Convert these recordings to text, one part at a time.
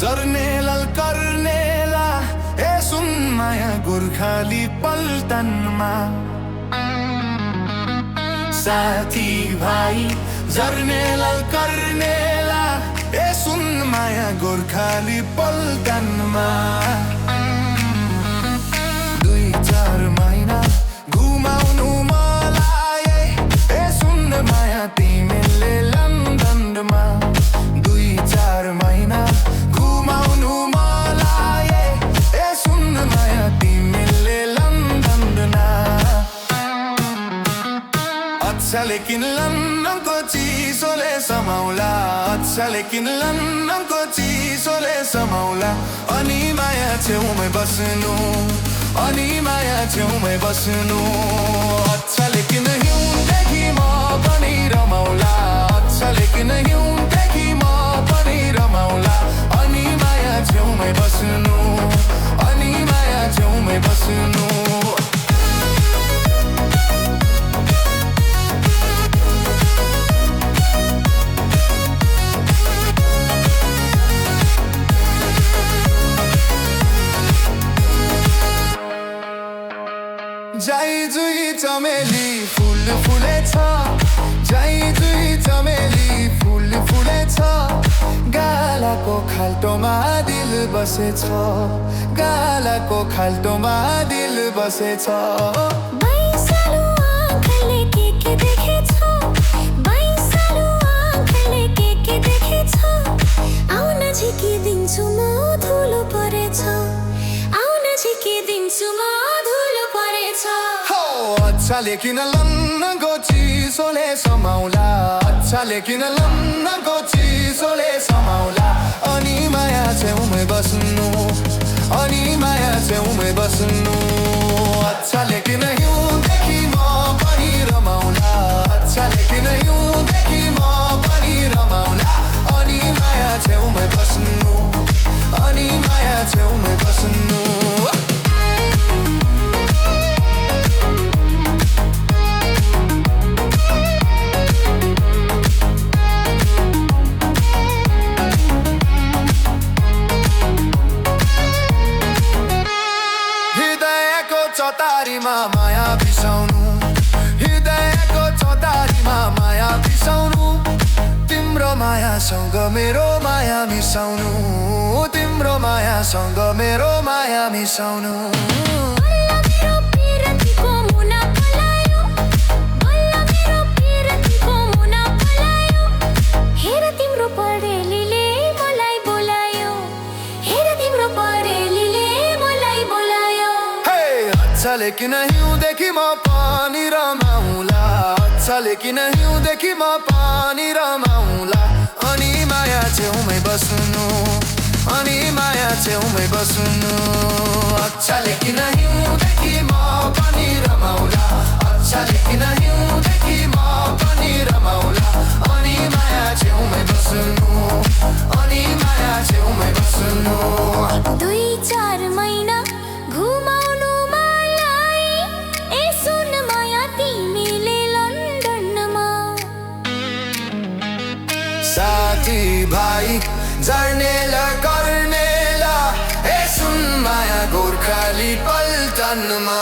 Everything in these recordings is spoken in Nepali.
जर्नेलाल कर्नेला ए सुन माया गोर्खाली पल्टनमा साथी भाइ जर्नेलाल कर्नेला ए सुन माया गोर्खाली पल्टनमा 2-4 महिना घुमाउनु मलाई ए सुन माया तिमीले लन्डनमा 2-4 महिना घुमाउनु मलाई ए सुन माया तिमीले लन्डनमा अच्छा लेकिन लन्डनको चिसोले समाउला अच्छा लेकिन लन्डनको चिसोले समाउला अनि माया छेउमै बस्नु अनि माया छेउमै बस्नु अच्छा लेकिन हिउँदेखि म पनि रमाउला अच्छा लेकिन हिउँदेखि म पनि रमाउला अनि माया छेउमै बस्नु अनि माया छेउमै बस्नु जाइ जुई चमेली फुल फुलेछ जाइ जुई चमेली फुल फुलेछ गालाको खाल्टोमा दिल बसेछ गालाको खाल्टोमा दिल बसेछ बैसालु आँखाले के देखेछ बैसालु आँखाले के देखेछ आउन झिकिदिन्छु म धुलो परेछ आउन झिकिदिन्छु म धुलो परेछ अच्छा लेकिन लन्डनको चिसोले समाउला अच्छा लेकिन लन्डनको चिसोले समाउला अनि माया छेउमै बस्नु अनि माया छेउमै बस्नु अच्छा लेकिन हिउँदेखि म पनि रमाउला अच्छा लेकिन हिउँदेखि म पनि रमाउला अनि माया छेउमै बस्नु अनि माया छेउमै बस्नु चौतारीमा माया बिसाउनु हृदयको चौतारीमा माया बिसाउनु तिम्रो मायासँग मेरो माया मिसाउनु तिम्रो मायासँग मेरो माया मिसाउनु अच्छा लेकिन हिउँदेखि म पनि रमाउला अच्छा लेकिन हिउँदेखि म पनि रमाउला अनि माया छेउमै बस्नु अनि माया छेउमै बस्नु अच्छा लेकिन हिउँदेखि म पनि रमाउला अच्छा लेकिन हिउँदेखि म पनि रमाउला अनि माया छेउमै बस्नु अनि माया छेउमै बस्नु 2-4 महिना घुमाउनु साथी भाइ जर्नेला कर्नेला ए सुन माया गोर्खाली पल्टनमा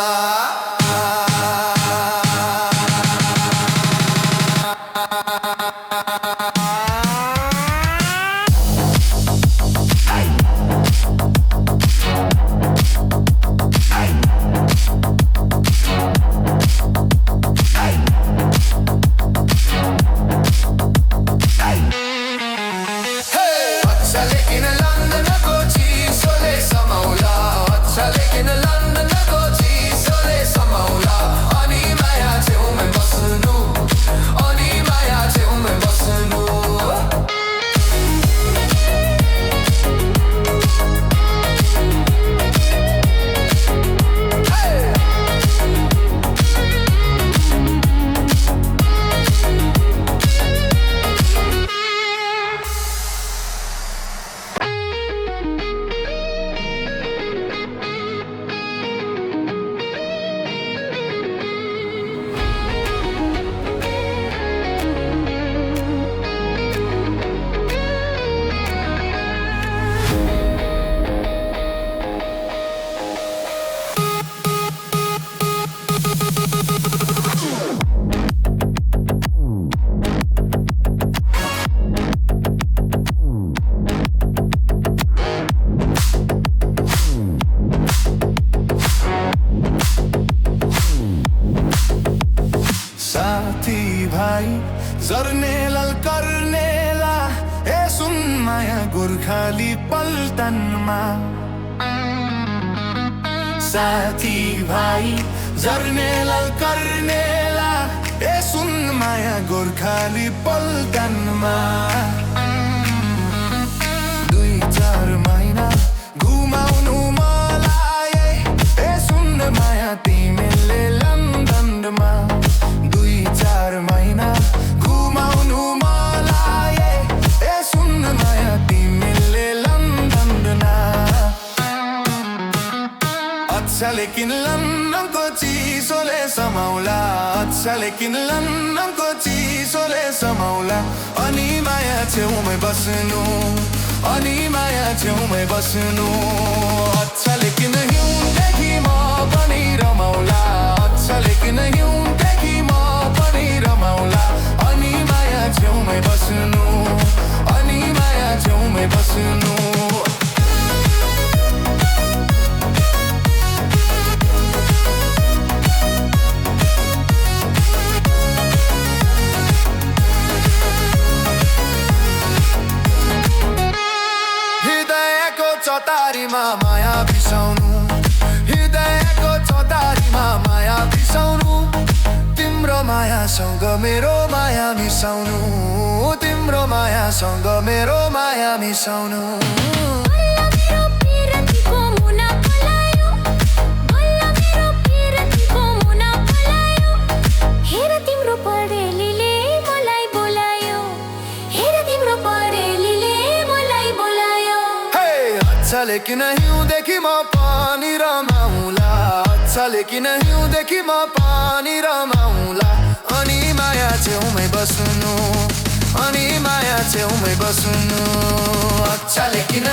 अच्छा लेकिन लन्डनको चिसोले समाउला अच्छा लेकिन लन्डनको चिसोले समाउला जर्नेलल कर्नेला ए सुन माया गोर्खाली पल्टनमा साथी भाइ जर्नेलल कर्नेला ए सुन माया गोर्खाली पल्टनमा 2-4 महिना घुमाउनु मलाई ए सुन माया तिमीले लन्डनमा 2-4 महिना घुमाउनु मलाई ए सुन माया तिमीले लन्डनमा अच्छा लेकिन लन्डनको चिसोले समाउला अच्छा लेकिन लन्डनको चिसोले समाउला अनि माया छेउमै बस्नु अनि माया छेउमै बस्नु अच्छा लेकिन हिउँदेखि म पनि रमाउला अच्छा लेकिन हिउँदेखि म पनि रमाउला अनि माया छेउमै बस्नु अनि माया छेउमै बस्नु चौतारीमा माया बिसाउनु हृदयको चौतारीमा माया बिसाउनु तिम्रो मायासँग मेरो माया मिसाउनु तिम्रो मायासँग मेरो माया मिसाउनु अच्छा लेकिन हिउँदेखि म पानी रमाउला अच्छा लेकिन हिउँदेखि म पानी रमाउला अनि माया छेउमै बस्नु अनि माया छेउमै बस्नु अच्छा लेकिन